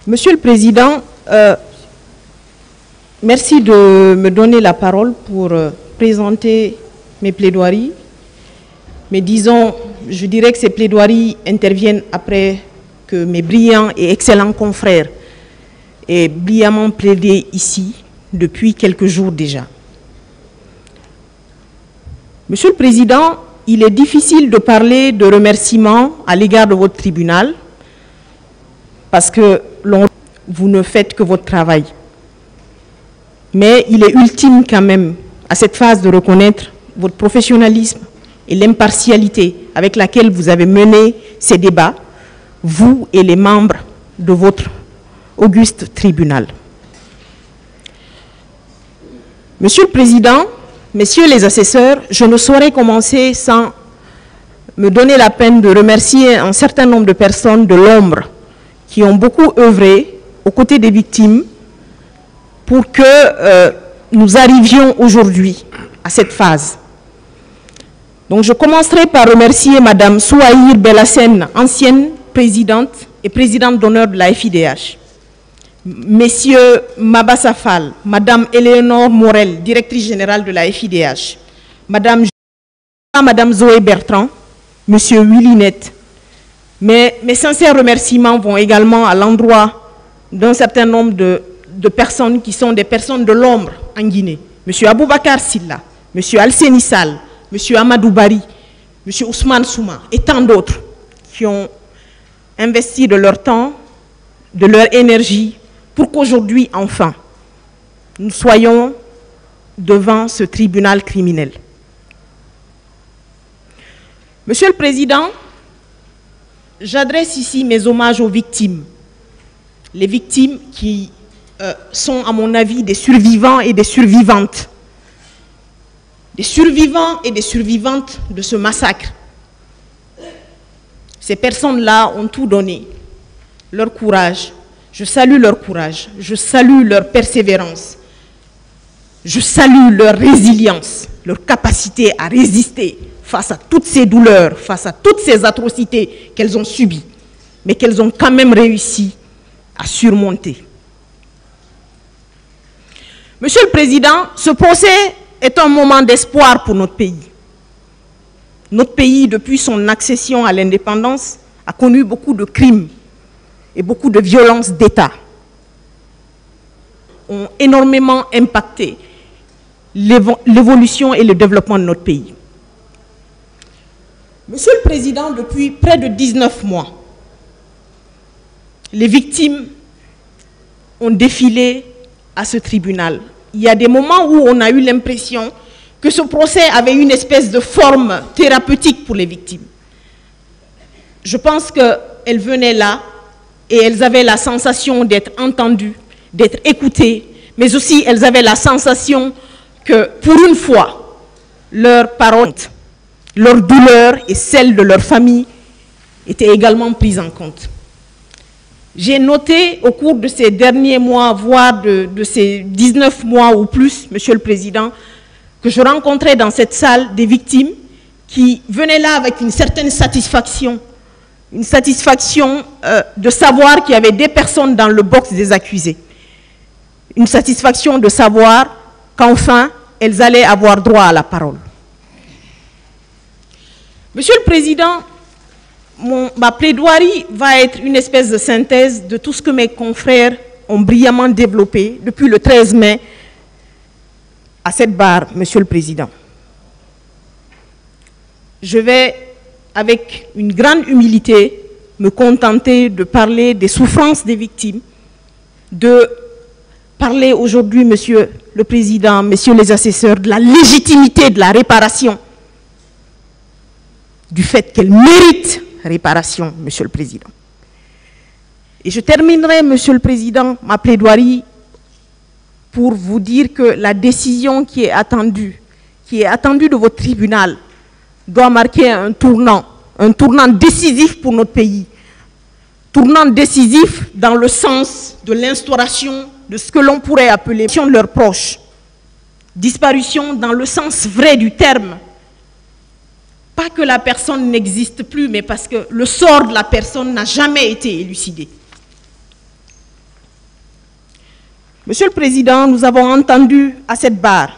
Monsieur le Président, merci de me donner la parole pour présenter mes plaidoiries. Mais disons, je dirais que ces plaidoiries interviennent après que mes brillants et excellents confrères aient brillamment plaidé ici depuis quelques jours déjà. Monsieur le Président, il est difficile de parler de remerciements à l'égard de votre tribunal parce que vous ne faites que votre travail. Mais il est ultime quand même à cette phase de reconnaître votre professionnalisme et l'impartialité avec laquelle vous avez mené ces débats, vous et les membres de votre auguste tribunal. Monsieur le Président, Messieurs les assesseurs, je ne saurais commencer sans me donner la peine de remercier un certain nombre de personnes de l'ombre qui ont beaucoup œuvré aux côtés des victimes pour que nous arrivions aujourd'hui à cette phase. Donc je commencerai par remercier Madame Souhaïr Bellassène, ancienne présidente et présidente d'honneur de la FIDH. Messieurs Mabassa Fall, Madame Éléonore Morel, directrice générale de la FIDH, Madame Zoé Bertrand, Monsieur Willy Net. Mais mes sincères remerciements vont également à l'endroit d'un certain nombre de personnes qui sont des personnes de l'ombre en Guinée. Monsieur Aboubakar Silla, Monsieur Alseni Sall, Monsieur Amadou Bari, Monsieur Ousmane Souma et tant d'autres qui ont investi de leur temps, de leur énergie, pour qu'aujourd'hui, enfin, nous soyons devant ce tribunal criminel. Monsieur le Président, j'adresse ici mes hommages aux victimes. Les victimes qui sont, à mon avis, des survivants et des survivantes. Des survivants et des survivantes de ce massacre. Ces personnes-là ont tout donné, leur courage. Je salue leur courage, je salue leur persévérance, je salue leur résilience, leur capacité à résister face à toutes ces douleurs, face à toutes ces atrocités qu'elles ont subies, mais qu'elles ont quand même réussi à surmonter. Monsieur le Président, ce procès est un moment d'espoir pour notre pays. Notre pays, depuis son accession à l'indépendance, a connu beaucoup de crimes et beaucoup de violences d'État ont énormément impacté l'évolution et le développement de notre pays. Monsieur le Président, depuis près de 19 mois, les victimes ont défilé à ce tribunal. Il y a des moments où on a eu l'impression que ce procès avait une espèce de forme thérapeutique pour les victimes. Je pense qu'elles venaient là et elles avaient la sensation d'être entendues, d'être écoutées, mais aussi elles avaient la sensation que, pour une fois, leurs paroles, leur douleur et celle de leur famille étaient également prises en compte. J'ai noté au cours de ces derniers mois, voire de ces 19 mois ou plus, Monsieur le Président, que je rencontrais dans cette salle des victimes qui venaient là avec une certaine satisfaction. Une satisfaction de savoir qu'il y avait des personnes dans le box des accusés. Une satisfaction de savoir qu'enfin, elles allaient avoir droit à la parole. Monsieur le Président, ma plaidoirie va être une espèce de synthèse de tout ce que mes confrères ont brillamment développé depuis le 13 mai à cette barre, Monsieur le Président. Je vais, avec une grande humilité, me contenter de parler des souffrances des victimes, de parler aujourd'hui, Monsieur le Président, Messieurs les assesseurs, de la légitimité de la réparation, du fait qu'elle mérite réparation, Monsieur le Président. Et je terminerai, Monsieur le Président, ma plaidoirie pour vous dire que la décision qui est attendue de votre tribunal, doit marquer un tournant décisif pour notre pays, tournant décisif dans le sens de l'instauration de ce que l'on pourrait appeler de leurs proches, disparition dans le sens vrai du terme, pas que la personne n'existe plus, mais parce que le sort de la personne n'a jamais été élucidé. Monsieur le Président, nous avons entendu à cette barre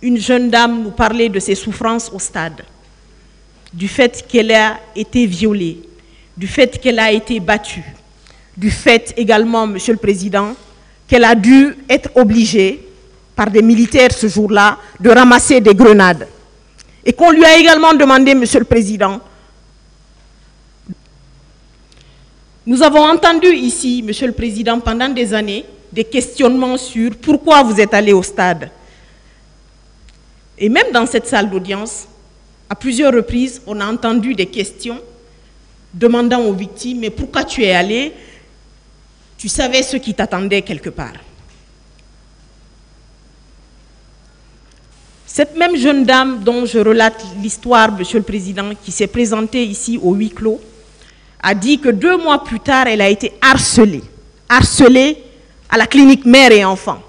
une jeune dame nous parler de ses souffrances au stade, du fait qu'elle a été violée, du fait qu'elle a été battue, du fait également, Monsieur le Président, qu'elle a dû être obligée, par des militaires ce jour-là, de ramasser des grenades. Et qu'on lui a également demandé, Monsieur le Président, nous avons entendu ici, Monsieur le Président, pendant des années, des questionnements sur pourquoi vous êtes allé au stade. Et même dans cette salle d'audience, à plusieurs reprises, on a entendu des questions demandant aux victimes, mais pourquoi tu es allé? Tu savais ce qui t'attendait quelque part. Cette même jeune dame dont je relate l'histoire, Monsieur le Président, qui s'est présentée ici au huis clos, a dit que 2 mois plus tard, elle a été harcelée à la clinique mère et enfant,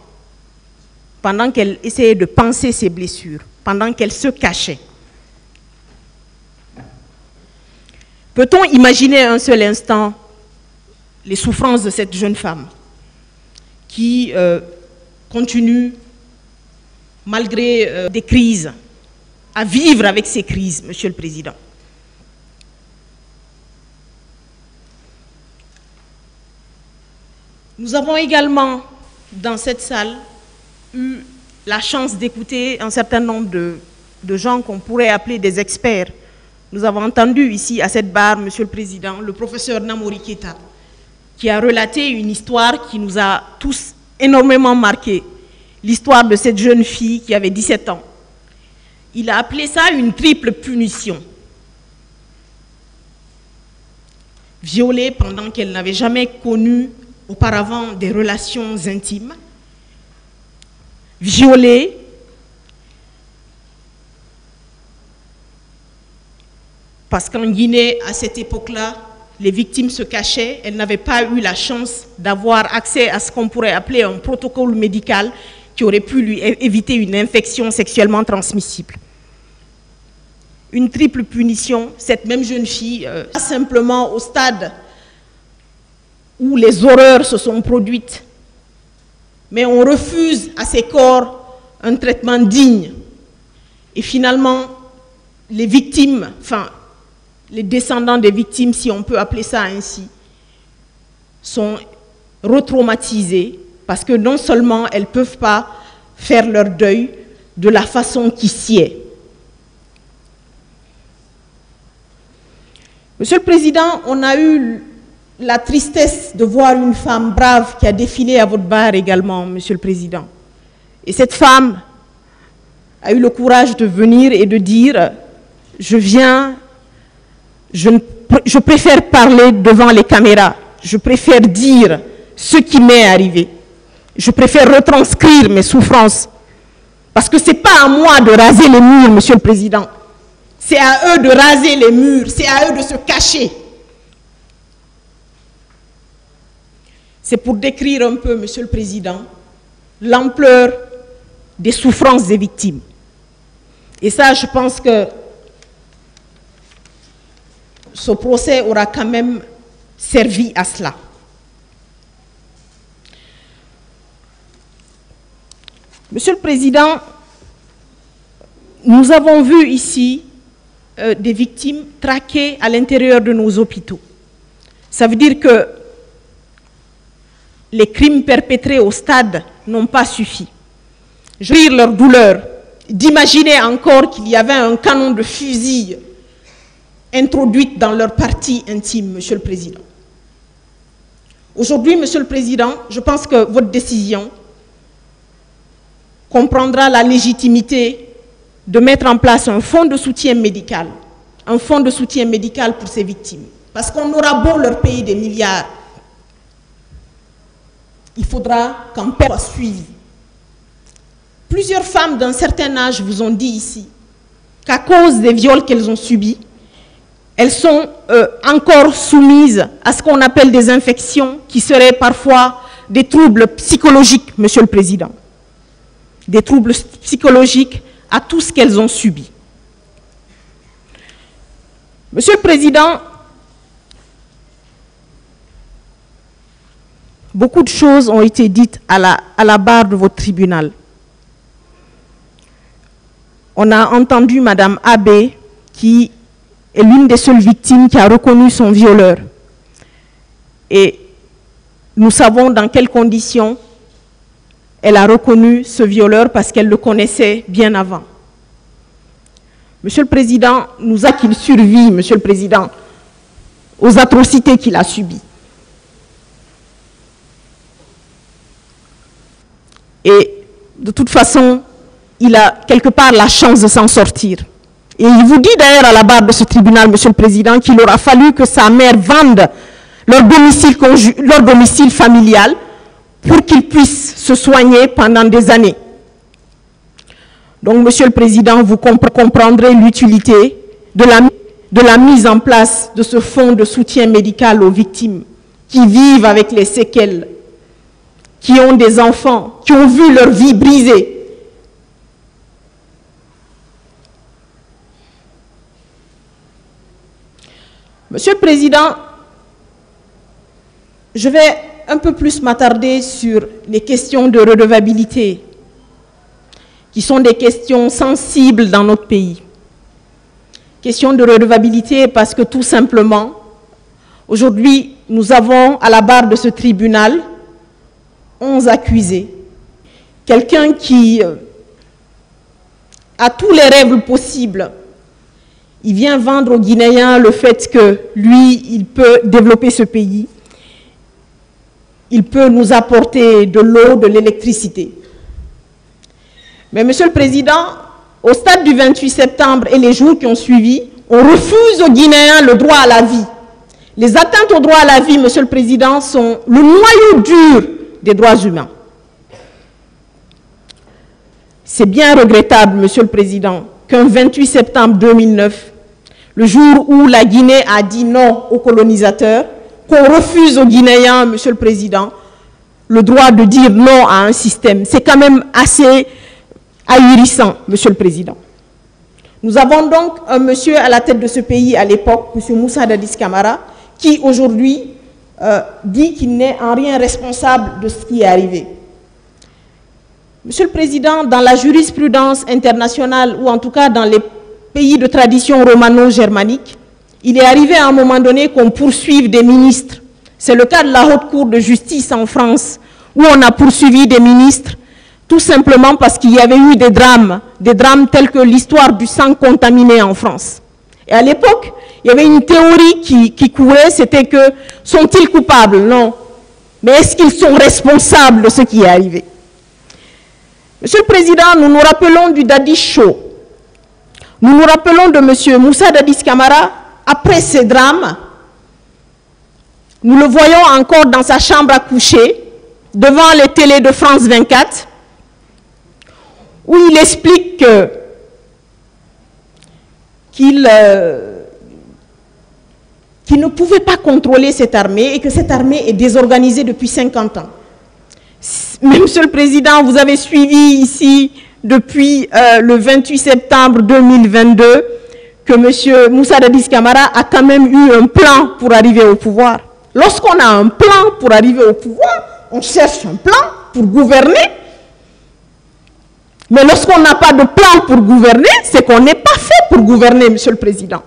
pendant qu'elle essayait de panser ses blessures, pendant qu'elle se cachait. Peut-on imaginer un seul instant les souffrances de cette jeune femme qui continue, malgré des crises, à vivre avec ces crises, Monsieur le Président? Nous avons également, dans cette salle, eu la chance d'écouter un certain nombre de gens qu'on pourrait appeler des experts. Nous avons entendu ici, à cette barre, Monsieur le Président, le professeur Namori Keita, qui a relaté une histoire qui nous a tous énormément marqués. L'histoire de cette jeune fille qui avait 17 ans. Il a appelé ça une triple punition. Violée pendant qu'elle n'avait jamais connu auparavant des relations intimes. Violée parce qu'en Guinée, à cette époque-là, les victimes se cachaient. Elles n'avaient pas eu la chance d'avoir accès à ce qu'on pourrait appeler un protocole médical qui aurait pu lui éviter une infection sexuellement transmissible. Une triple punition, cette même jeune fille, pas simplement au stade où les horreurs se sont produites, mais on refuse à ces corps un traitement digne. Et finalement, les victimes, enfin, les descendants des victimes, si on peut appeler ça ainsi, sont retraumatisés parce que non seulement elles ne peuvent pas faire leur deuil de la façon qui sied. Monsieur le Président, on a eu la tristesse de voir une femme brave qui a défilé à votre barre également, Monsieur le Président. Et cette femme a eu le courage de venir et de dire « Je viens, je préfère parler devant les caméras, je préfère dire ce qui m'est arrivé, je préfère retranscrire mes souffrances, parce que ce n'est pas à moi de raser les murs, Monsieur le Président, c'est à eux de raser les murs, c'est à eux de se cacher. » C'est pour décrire un peu, Monsieur le Président, l'ampleur des souffrances des victimes. Et ça, je pense que ce procès aura quand même servi à cela. Monsieur le Président, nous avons vu ici des victimes traquées à l'intérieur de nos hôpitaux. Ça veut dire que les crimes perpétrés au stade n'ont pas suffi. Je veux dire leur douleur, d'imaginer encore qu'il y avait un canon de fusil introduit dans leur partie intime, Monsieur le Président. Aujourd'hui, Monsieur le Président, je pense que votre décision comprendra la légitimité de mettre en place un fonds de soutien médical pour ces victimes. Parce qu'on aura beau leur payer des milliards, il faudra qu'un père soit suivi. Plusieurs femmes d'un certain âge vous ont dit ici qu'à cause des viols qu'elles ont subis, elles sont encore soumises à ce qu'on appelle des infections qui seraient parfois des troubles psychologiques, Monsieur le Président. Des troubles psychologiques à tout ce qu'elles ont subi. Monsieur le Président, beaucoup de choses ont été dites à la barre de votre tribunal. On a entendu Madame Abbé, qui est l'une des seules victimes qui a reconnu son violeur. Et nous savons dans quelles conditions elle a reconnu ce violeur parce qu'elle le connaissait bien avant. Monsieur le Président, nous a qu'il survit, Monsieur le Président, aux atrocités qu'il a subies. Et de toute façon, il a quelque part la chance de s'en sortir. Et il vous dit d'ailleurs à la barre de ce tribunal, Monsieur le Président, qu'il aura fallu que sa mère vende leur domicile familial pour qu'il puisse se soigner pendant des années. Donc, Monsieur le Président, vous comprendrez l'utilité de la mise en place de ce fonds de soutien médical aux victimes qui vivent avec les séquelles, qui ont des enfants, qui ont vu leur vie brisée. Monsieur le Président, je vais un peu plus m'attarder sur les questions de redevabilité, qui sont des questions sensibles dans notre pays. Question de redevabilité parce que tout simplement, aujourd'hui, nous avons à la barre de ce tribunal 11 accusés. Quelqu'un qui a tous les rêves possibles. Il vient vendre aux Guinéens le fait que lui, il peut développer ce pays. Il peut nous apporter de l'eau, de l'électricité. Mais Monsieur le Président, au stade du 28 septembre et les jours qui ont suivi, on refuse aux Guinéens le droit à la vie. Les atteintes au droit à la vie, Monsieur le Président, sont le noyau dur des droits humains. C'est bien regrettable, Monsieur le Président, qu'un 28 septembre 2009, le jour où la Guinée a dit non aux colonisateurs, qu'on refuse aux Guinéens, Monsieur le Président, le droit de dire non à un système. C'est quand même assez ahurissant, Monsieur le Président. Nous avons donc un monsieur à la tête de ce pays à l'époque, Monsieur Moussa Dadis Camara, qui aujourd'hui dit qu'il n'est en rien responsable de ce qui est arrivé. Monsieur le Président, dans la jurisprudence internationale, ou en tout cas dans les pays de tradition romano-germanique, il est arrivé à un moment donné qu'on poursuive des ministres. C'est le cas de la Haute Cour de justice en France, où on a poursuivi des ministres, tout simplement parce qu'il y avait eu des drames tels que l'histoire du sang contaminé en France. Et à l'époque, il y avait une théorie qui courait, c'était que, sont-ils coupables? Non. Mais est-ce qu'ils sont responsables de ce qui est arrivé? Monsieur le Président, nous nous rappelons du Dadis Show. Nous nous rappelons de M. Moussa Dadis Camara, après ces drames. Nous le voyons encore dans sa chambre à coucher, devant les télés de France 24, où il explique qu'il ne pouvait pas contrôler cette armée et que cette armée est désorganisée depuis 50 ans. Mais, Monsieur le Président, vous avez suivi ici, depuis le 28 septembre 2022, que M. Moussa Dadis Camara a quand même eu un plan pour arriver au pouvoir. Lorsqu'on a un plan pour arriver au pouvoir, on cherche un plan pour gouverner. Mais lorsqu'on n'a pas de plan pour gouverner, c'est qu'on n'est pas fait pour gouverner, Monsieur le Président.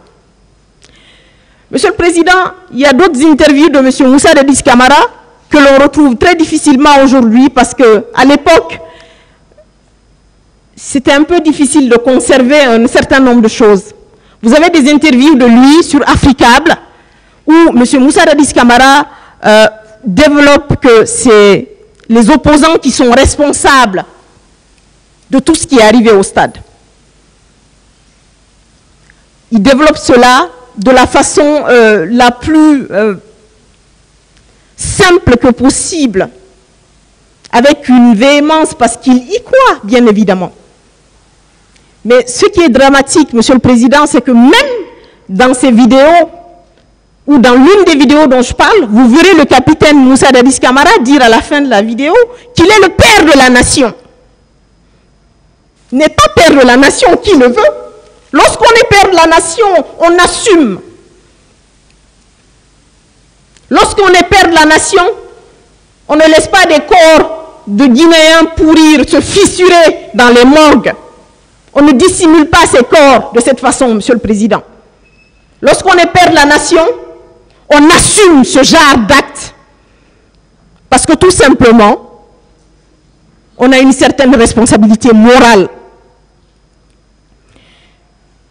Monsieur le Président, il y a d'autres interviews de M. Moussa Dadis Camara que l'on retrouve très difficilement aujourd'hui parce qu'à l'époque, c'était un peu difficile de conserver un certain nombre de choses. Vous avez des interviews de lui sur Africable où M. Moussa Dadis Camara développe que c'est les opposants qui sont responsables de tout ce qui est arrivé au stade. Il développe cela de la façon la plus simple que possible, avec une véhémence, parce qu'il y croit, bien évidemment. Mais ce qui est dramatique, Monsieur le Président, c'est que même dans ces vidéos, ou dans l'une des vidéos dont je parle, vous verrez le capitaine Moussa Dadis Camara dire à la fin de la vidéo qu'il est le père de la nation. Il n'est pas père de la nation, qui le veut. Lorsqu'on est père de la nation, on assume. Lorsqu'on est père de la nation, On ne laisse pas des corps de Guinéens pourrir, se fissurer dans les morgues. On ne dissimule pas ces corps de cette façon, Monsieur le Président. Lorsqu'on est père de la nation, on assume ce genre d'acte. Parce que tout simplement, on a une certaine responsabilité morale.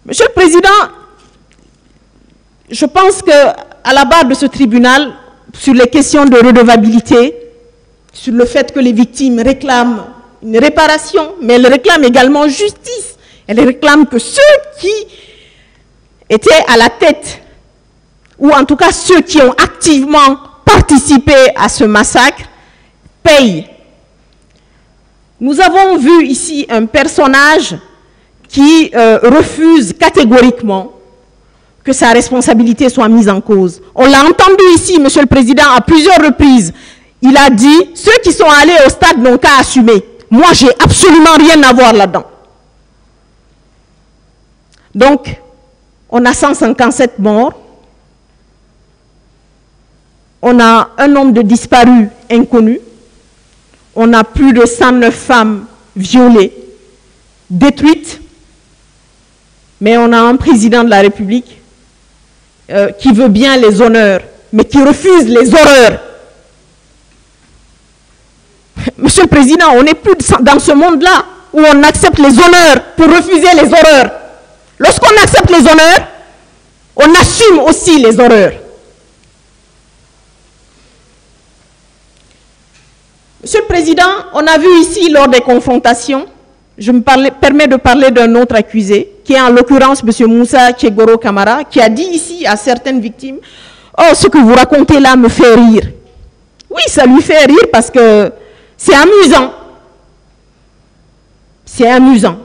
Monsieur le Président, je pense qu'à la barre de ce tribunal, sur les questions de redevabilité, sur le fait que les victimes réclament une réparation, mais elles réclament également justice. Elles réclament que ceux qui étaient à la tête, ou en tout cas ceux qui ont activement participé à ce massacre, payent. Nous avons vu ici un personnage qui refuse catégoriquement que sa responsabilité soit mise en cause. On l'a entendu ici, Monsieur le Président, à plusieurs reprises. Il a dit, ceux qui sont allés au stade n'ont qu'à assumer. Moi, j'ai absolument rien à voir là-dedans. Donc, on a 157 morts. On a un nombre de disparus inconnus. On a plus de 109 femmes violées, détruites. Mais on a un président de la République qui veut bien les honneurs, mais qui refuse les horreurs. Monsieur le Président, on n'est plus dans ce monde-là où on accepte les honneurs pour refuser les horreurs. Lorsqu'on accepte les honneurs, on assume aussi les horreurs. Monsieur le Président, on a vu ici lors des confrontations, je me permets de parler d'un autre accusé, qui est en l'occurrence M. Moussa Tchegoro Kamara, qui a dit ici à certaines victimes, « Oh, ce que vous racontez là me fait rire. » Oui, ça lui fait rire parce que c'est amusant. C'est amusant.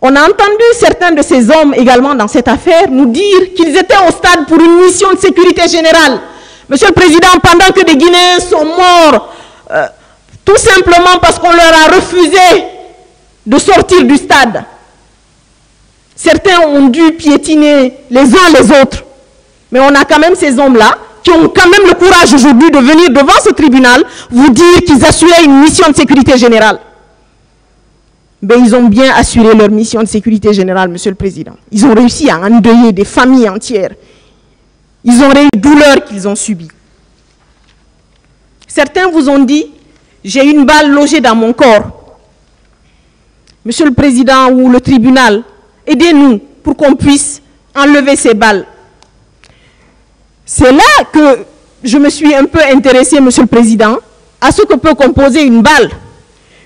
On a entendu certains de ces hommes également dans cette affaire nous dire qu'ils étaient au stade pour une mission de sécurité générale. Monsieur le Président, pendant que des Guinéens sont morts, tout simplement parce qu'on leur a refusé de sortir du stade. Certains ont dû piétiner les uns les autres. Mais on a quand même ces hommes-là qui ont quand même le courage aujourd'hui de venir devant ce tribunal vous dire qu'ils assuraient une mission de sécurité générale. Mais ils ont bien assuré leur mission de sécurité générale, Monsieur le Président. Ils ont réussi à endeuiller des familles entières. Ils ont réussi les douleurs qu'ils ont subies. Certains vous ont dit, j'ai une balle logée dans mon corps. Monsieur le Président ou le tribunal, aidez-nous pour qu'on puisse enlever ces balles. C'est là que je me suis un peu intéressé, Monsieur le Président, à ce que peut composer une balle.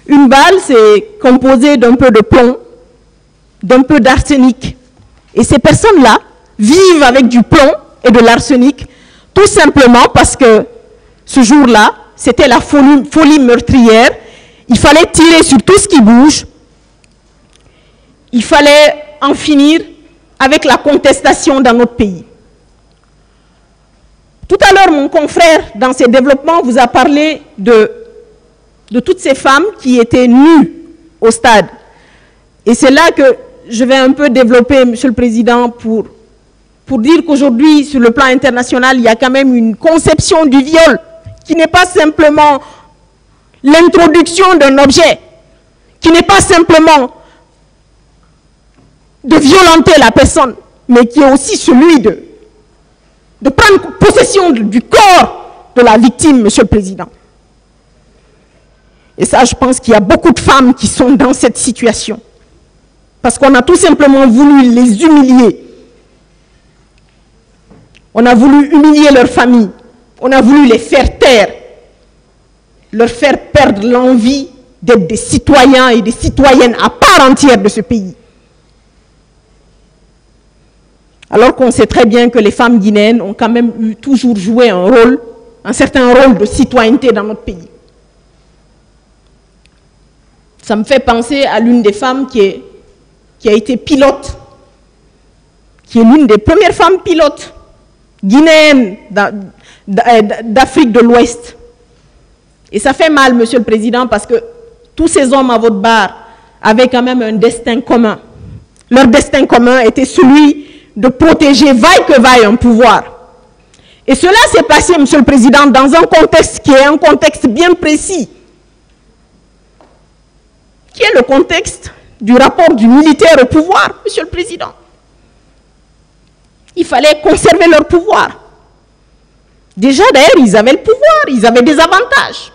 Une balle, c'est composé d'un peu de plomb, d'un peu d'arsenic. Et ces personnes-là vivent avec du plomb et de l'arsenic, tout simplement parce que ce jour-là, c'était la folie meurtrière. Il fallait tirer sur tout ce qui bouge. Il fallait en finir avec la contestation dans notre pays. Tout à l'heure, mon confrère, dans ses développements, vous a parlé de toutes ces femmes qui étaient nues au stade. Et c'est là que je vais un peu développer, Monsieur le Président, pour dire qu'aujourd'hui, sur le plan international, il y a quand même une conception du viol qui n'est pas simplement l'introduction d'un objet, qui n'est pas simplement de violenter la personne, mais qui est aussi celui de prendre possession du corps de la victime, Monsieur le Président. Et ça, je pense qu'il y a beaucoup de femmes qui sont dans cette situation. Parce qu'on a tout simplement voulu les humilier. On a voulu humilier leur famille. On a voulu les faire taire. Leur faire perdre l'envie d'être des citoyens et des citoyennes à part entière de ce pays. Alors qu'on sait très bien que les femmes guinéennes ont quand même toujours joué un certain rôle de citoyenneté dans notre pays. Ça me fait penser à l'une des femmes qui a été pilote, qui est l'une des premières femmes pilotes guinéennes d'Afrique de l'Ouest. Et ça fait mal, Monsieur le Président, parce que tous ces hommes à votre barre avaient quand même un destin commun. Leur destin commun était celui de protéger vaille que vaille un pouvoir. Et cela s'est passé, Monsieur le Président, dans un contexte qui est un contexte bien précis, qui est le contexte du rapport du militaire au pouvoir, Monsieur le Président. Il fallait conserver leur pouvoir. Déjà, d'ailleurs, ils avaient le pouvoir, ils avaient des avantages.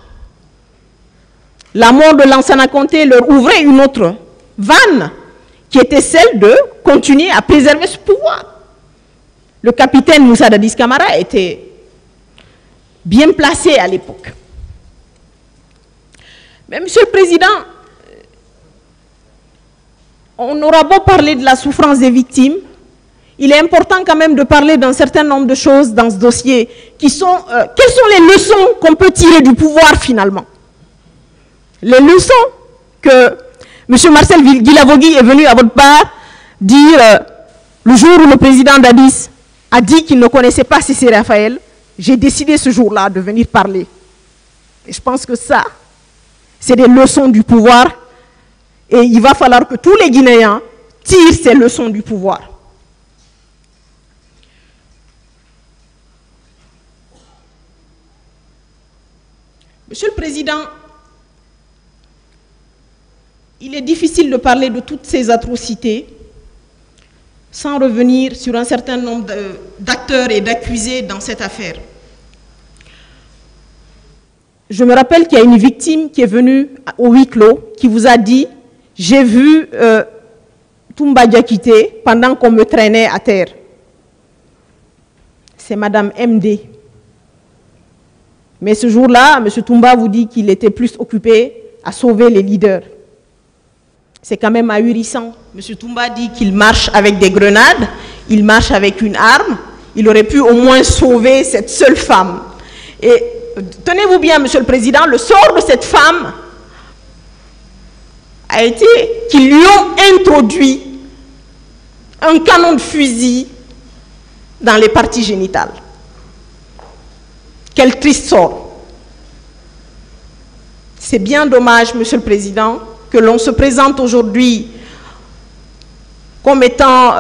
La mort de Lansana Conté leur ouvrait une autre vanne, qui était celle de continuer à préserver ce pouvoir. Le capitaine Moussa Dadis Camara était bien placé à l'époque. Mais Monsieur le Président, on aura beau parler de la souffrance des victimes, il est important quand même de parler d'un certain nombre de choses dans ce dossier qui sont... quelles sont les leçons qu'on peut tirer du pouvoir finalement? Les leçons que M. Marcel Guilavogui est venu à votre part dire le jour où le président Dadis a dit qu'il ne connaissait pas Cissé Raphaël, j'ai décidé ce jour-là de venir parler. Et je pense que ça, c'est des leçons du pouvoir et il va falloir que tous les Guinéens tirent ces leçons du pouvoir. Monsieur le Président, il est difficile de parler de toutes ces atrocités sans revenir sur un certain nombre d'acteurs et d'accusés dans cette affaire. Je me rappelle qu'il y a une victime qui est venue au huis clos, qui vous a dit « J'ai vu Toumba Diakité pendant qu'on me traînait à terre ». C'est Madame MD. Mais ce jour-là, M. Toumba vous dit qu'il était plus occupé à sauver les leaders. C'est quand même ahurissant. M. Toumba dit qu'il marche avec des grenades, il marche avec une arme, il aurait pu au moins sauver cette seule femme. Et tenez-vous bien, Monsieur le Président, le sort de cette femme a été qu'ils lui ont introduit un canon de fusil dans les parties génitales. Quel triste sort. C'est bien dommage, Monsieur le Président, que l'on se présente aujourd'hui comme étant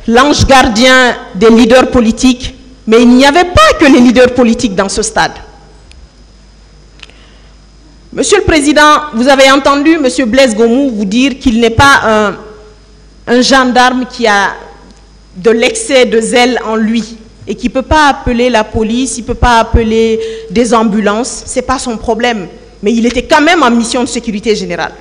l'ange gardien des leaders politiques, mais il n'y avait pas que les leaders politiques dans ce stade. Monsieur le Président, vous avez entendu Monsieur Blaise Gomou vous dire qu'il n'est pas un gendarme qui a de l'excès de zèle en lui et qui ne peut pas appeler la police, il ne peut pas appeler des ambulances, ce n'est pas son problème. Mais il était quand même en mission de sécurité générale.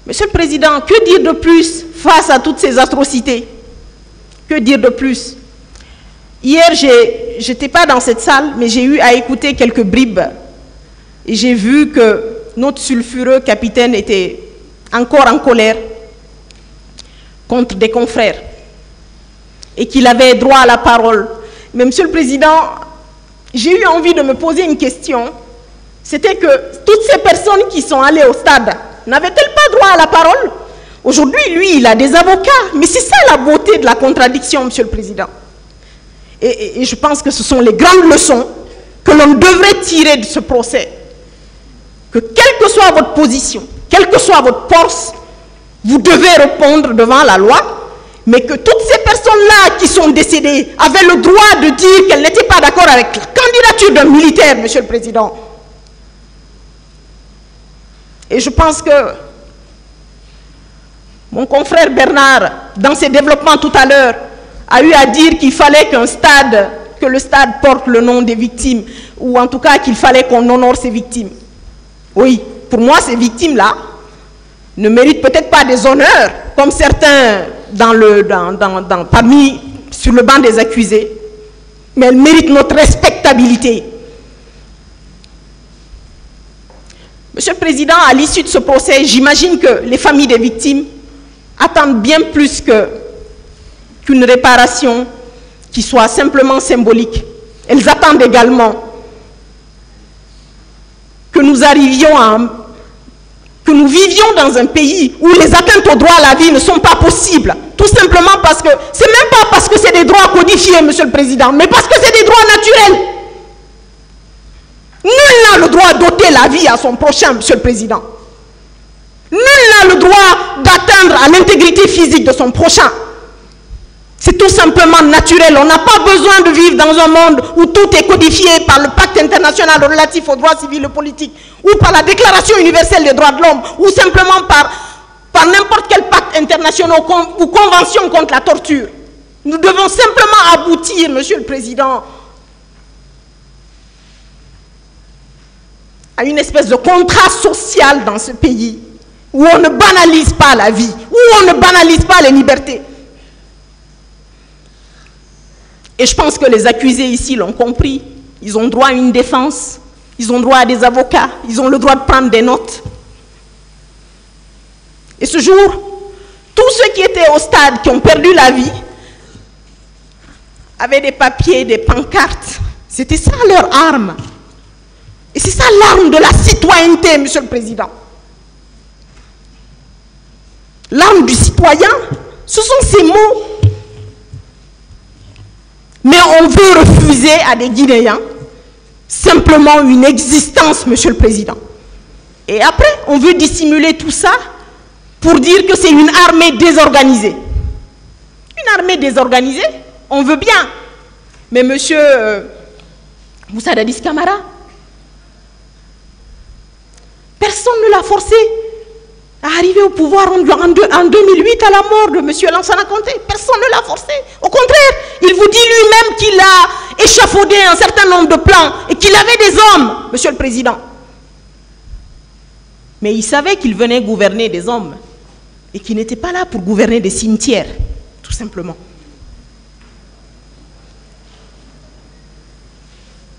Monsieur le Président, que dire de plus face à toutes ces atrocités? Que dire de plus? Hier, je n'étais pas dans cette salle, mais j'ai eu à écouter quelques bribes. Et j'ai vu que notre sulfureux capitaine était encore en colère contre des confrères et qu'il avait droit à la parole. Mais Monsieur le Président, j'ai eu envie de me poser une question. C'était que toutes ces personnes qui sont allées au stade, n'avaient-elles pas droit à la parole? Aujourd'hui, lui, il a des avocats. Mais c'est ça la beauté de la contradiction, Monsieur le Président. Et je pense que ce sont les grandes leçons que l'on devrait tirer de ce procès. Que quelle que soit votre position, quelle que soit votre force, vous devez répondre devant la loi, mais que toutes ces personnes-là qui sont décédées avaient le droit de dire qu'elles n'étaient pas d'accord avec la candidature d'un militaire, Monsieur le Président. Et je pense que mon confrère Bernard, dans ses développements tout à l'heure, a eu à dire qu'il fallait que le stade porte le nom des victimes, ou en tout cas qu'il fallait qu'on honore ces victimes. Oui, pour moi, ces victimes-là ne méritent peut-être pas des honneurs, comme certains sur le banc des accusés, mais elles méritent notre respectabilité. Monsieur le Président, à l'issue de ce procès, j'imagine que les familles des victimes attendent bien plus qu'une réparation qui soit simplement symbolique. Elles attendent également que nous que nous vivions dans un pays où les atteintes au droit à la vie ne sont pas possibles. Tout simplement parce que, c'est même pas parce que c'est des droits codifiés, Monsieur le Président, mais parce que c'est des droits naturels. Nul n'a le droit d'ôter la vie à son prochain, Monsieur le Président. Nul n'a le droit d'atteindre à l'intégrité physique de son prochain. C'est tout simplement naturel. On n'a pas besoin de vivre dans un monde où tout est codifié par le pacte international relatif aux droits civils et politiques, ou par la Déclaration universelle des droits de l'homme, ou simplement par n'importe quel pacte international ou convention contre la torture. Nous devons simplement aboutir, Monsieur le Président, à une espèce de contrat social dans ce pays, où on ne banalise pas la vie, où on ne banalise pas les libertés. Et je pense que les accusés ici l'ont compris. Ils ont droit à une défense, ils ont droit à des avocats, ils ont le droit de prendre des notes. Et ce jour, tous ceux qui étaient au stade, qui ont perdu la vie, avaient des papiers, des pancartes. C'était ça leur arme. Et c'est ça l'arme de la citoyenneté, Monsieur le Président. L'arme du citoyen, ce sont ces mots. Mais on veut refuser à des Guinéens simplement une existence, Monsieur le Président. Et après, on veut dissimuler tout ça pour dire que c'est une armée désorganisée. Une armée désorganisée, on veut bien. Mais Monsieur Moussa Dadis Camara, personne ne l'a forcé à arriver au pouvoir en 2008 à la mort de M. Lansana Conté. Personne ne l'a forcé. Au contraire, il vous dit lui-même qu'il a échafaudé un certain nombre de plans et qu'il avait des hommes, Monsieur le Président. Mais il savait qu'il venait gouverner des hommes et qu'il n'était pas là pour gouverner des cimetières, tout simplement.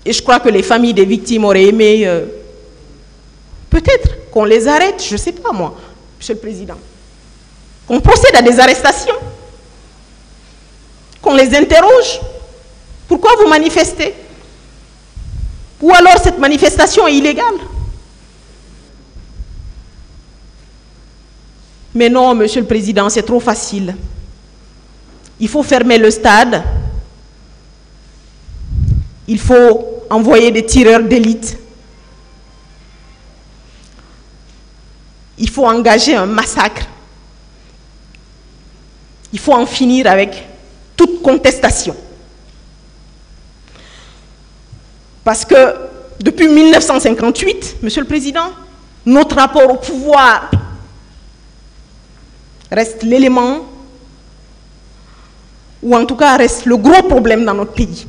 Et je crois que les familles des victimes auraient aimé peut-être qu'on les arrête, je ne sais pas moi, Monsieur le Président, qu'on procède à des arrestations, qu'on les interroge. Pourquoi vous manifestez? Ou alors cette manifestation est illégale? Mais non, Monsieur le Président, c'est trop facile. Il faut fermer le stade. Il faut envoyer des tireurs d'élite. Il faut engager un massacre. Il faut en finir avec toute contestation. Parce que depuis 1958, Monsieur le Président, notre rapport au pouvoir reste l'élément, ou en tout cas reste le gros problème dans notre pays.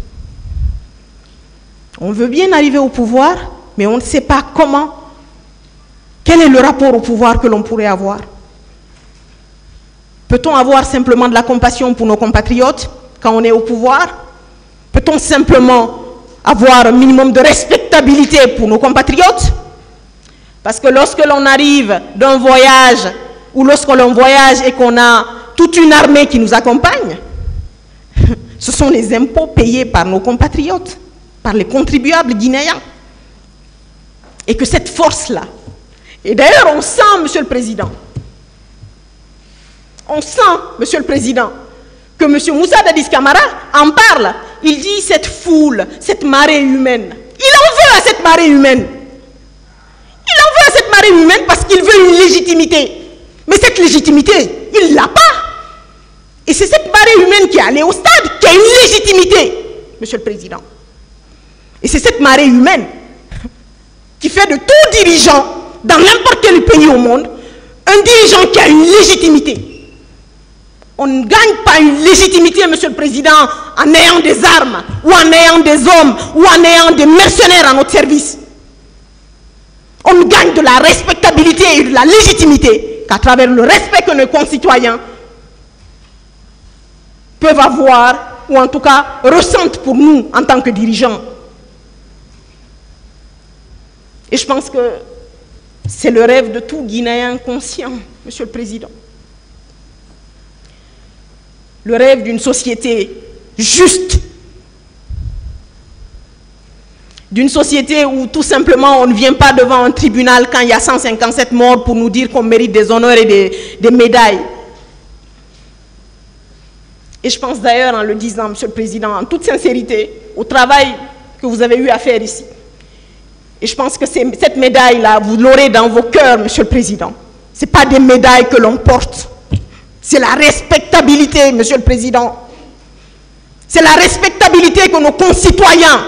On veut bien arriver au pouvoir, mais on ne sait pas comment. Quel est le rapport au pouvoir que l'on pourrait avoir? Peut-on avoir simplement de la compassion pour nos compatriotes quand on est au pouvoir? Peut-on simplement avoir un minimum de respectabilité pour nos compatriotes? Parce que lorsque l'on arrive d'un voyage, ou lorsque l'on voyage et qu'on a toute une armée qui nous accompagne, ce sont les impôts payés par nos compatriotes, par les contribuables guinéens. Et que cette force-là, et d'ailleurs on sent, Monsieur le Président, on sent, Monsieur le Président, que M. Moussa Dadis Camara en parle. Il dit cette foule, cette marée humaine. Il en veut à cette marée humaine. Il en veut à cette marée humaine parce qu'il veut une légitimité. Mais cette légitimité, il ne l'a pas. Et c'est cette marée humaine qui est allée au stade qui a une légitimité, Monsieur le Président. Et c'est cette marée humaine qui fait de tout dirigeant dans n'importe quel pays au monde un dirigeant qui a une légitimité. On ne gagne pas une légitimité, Monsieur le Président, en ayant des armes, ou en ayant des hommes, ou en ayant des mercenaires à notre service. On ne gagne de la respectabilité et de la légitimité qu'à travers le respect que nos concitoyens peuvent avoir, ou en tout cas ressentent pour nous en tant que dirigeants. Et je pense que c'est le rêve de tout Guinéen conscient, Monsieur le Président. Le rêve d'une société juste, d'une société où tout simplement on ne vient pas devant un tribunal quand il y a 157 morts pour nous dire qu'on mérite des honneurs et des médailles. Et je pense d'ailleurs en le disant, Monsieur le Président, en toute sincérité, au travail que vous avez eu à faire ici. Et je pense que cette médaille-là, vous l'aurez dans vos cœurs, Monsieur le Président. Ce n'est pas des médailles que l'on porte. C'est la respectabilité, Monsieur le Président. c'est la respectabilité que nos concitoyens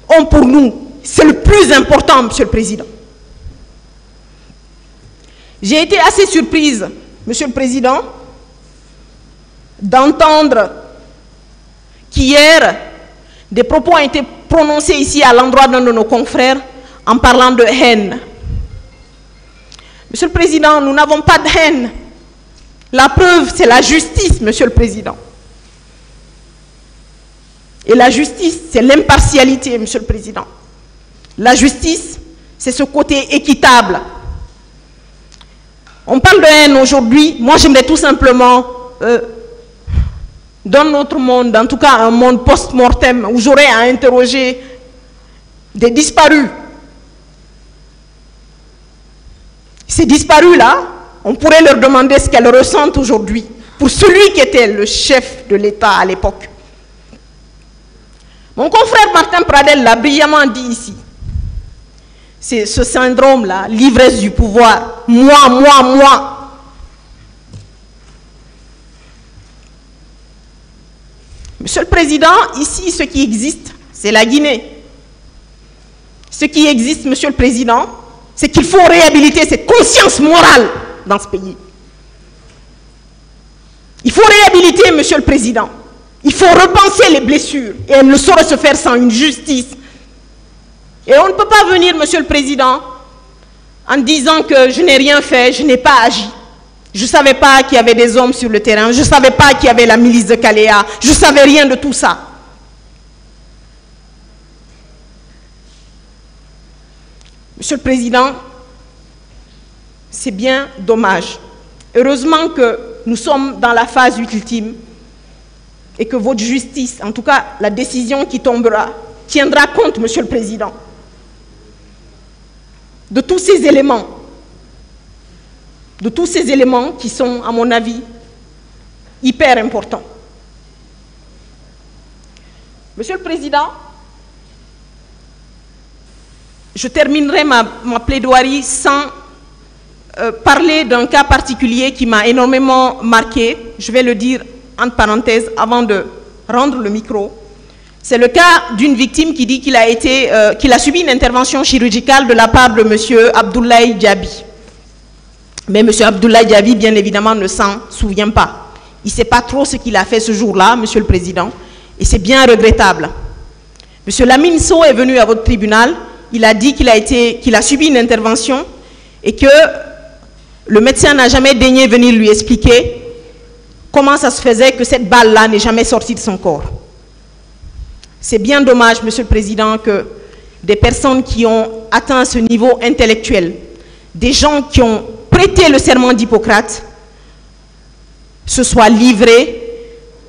ont pour nous. C'est le plus important, Monsieur le Président. J'ai été assez surprise, Monsieur le Président, d'entendre qu'hier, des propos ont été prononcés ici à l'endroit d'un de nos confrères en parlant de haine. Monsieur le Président, nous n'avons pas de haine. La preuve, c'est la justice, Monsieur le Président. Et la justice, c'est l'impartialité, Monsieur le Président. La justice, c'est ce côté équitable. On parle de haine aujourd'hui. Moi, j'aimerais tout simplement, dans notre monde, en tout cas un monde post-mortem, où j'aurais à interroger des disparus. Ces disparus-là, on pourrait leur demander ce qu'elles ressentent aujourd'hui pour celui qui était le chef de l'État à l'époque. Mon confrère Martin Pradel l'a brillamment dit ici. C'est ce syndrome-là, l'ivresse du pouvoir. Moi, moi, moi. Monsieur le Président, ici, ce qui existe, c'est la Guinée. Ce qui existe, Monsieur le Président, c'est qu'il faut réhabiliter cette conscience morale dans ce pays. Il faut réhabiliter, Monsieur le Président. Il faut repenser les blessures. Et elles ne sauraient se faire sans une justice. Et on ne peut pas venir, Monsieur le Président, en disant que je n'ai rien fait, je n'ai pas agi. Je ne savais pas qu'il y avait des hommes sur le terrain. Je ne savais pas qu'il y avait la milice de Kaléa. Je ne savais rien de tout ça. Monsieur le Président, c'est bien dommage. Heureusement que nous sommes dans la phase ultime et que votre justice, en tout cas la décision qui tombera, tiendra compte, Monsieur le Président, de tous ces éléments qui sont, à mon avis, hyper importants. Monsieur le Président, je terminerai ma plaidoirie sans parler d'un cas particulier qui m'a énormément marqué. Je vais le dire entre parenthèses avant de rendre le micro. C'est le cas d'une victime qui dit qu'il a subi une intervention chirurgicale de la part de M. Abdoulaye Diaby. Mais M. Abdoulaye Diaby, bien évidemment, ne s'en souvient pas. Il ne sait pas trop ce qu'il a fait ce jour-là, Monsieur le Président, et c'est bien regrettable. M. Lamine Sow est venu à votre tribunal, il a dit qu'il a subi une intervention et que le médecin n'a jamais daigné venir lui expliquer comment ça se faisait que cette balle-là n'est jamais sortie de son corps. C'est bien dommage, Monsieur le Président, que des personnes qui ont atteint ce niveau intellectuel, des gens qui ont prêté le serment d'Hippocrate, se soient livrés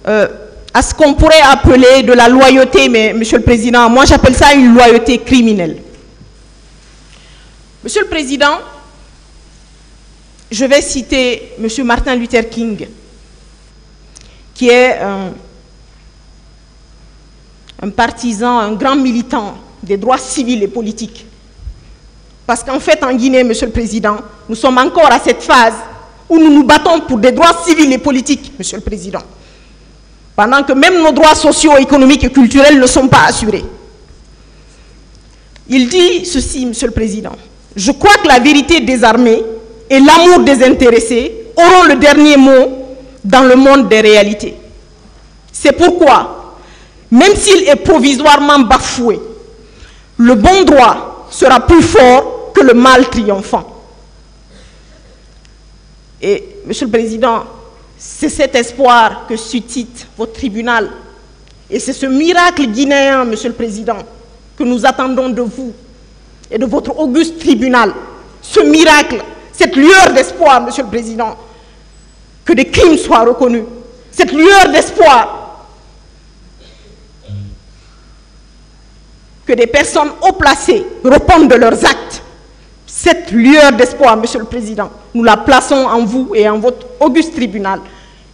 à ce qu'on pourrait appeler de la loyauté, mais Monsieur le Président, moi j'appelle ça une loyauté criminelle. Monsieur le Président, je vais citer Monsieur Martin Luther King, qui est un partisan, un grand militant des droits civils et politiques. Parce qu'en fait, en Guinée, Monsieur le Président, nous sommes encore à cette phase où nous nous battons pour des droits civils et politiques, Monsieur le Président. Pendant que même nos droits sociaux, économiques et culturels ne sont pas assurés. Il dit ceci, Monsieur le Président. Je crois que la vérité des armées et l'amour des intéressés auront le dernier mot dans le monde des réalités. C'est pourquoi, même s'il est provisoirement bafoué, le bon droit sera plus fort que le mal triomphant. Et, Monsieur le Président, c'est cet espoir que suscite votre tribunal. Et c'est ce miracle guinéen, Monsieur le Président, que nous attendons de vous et de votre auguste tribunal. Ce miracle, cette lueur d'espoir, Monsieur le Président, que des crimes soient reconnus. Cette lueur d'espoir que des personnes haut placées répondent de leurs actes. Cette lueur d'espoir, Monsieur le Président, nous la plaçons en vous et en votre auguste tribunal.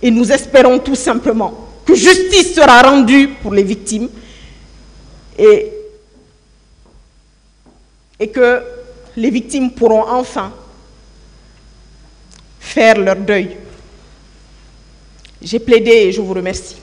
Et nous espérons tout simplement que justice sera rendue pour les victimes et que les victimes pourront enfin faire leur deuil. J'ai plaidé et je vous remercie.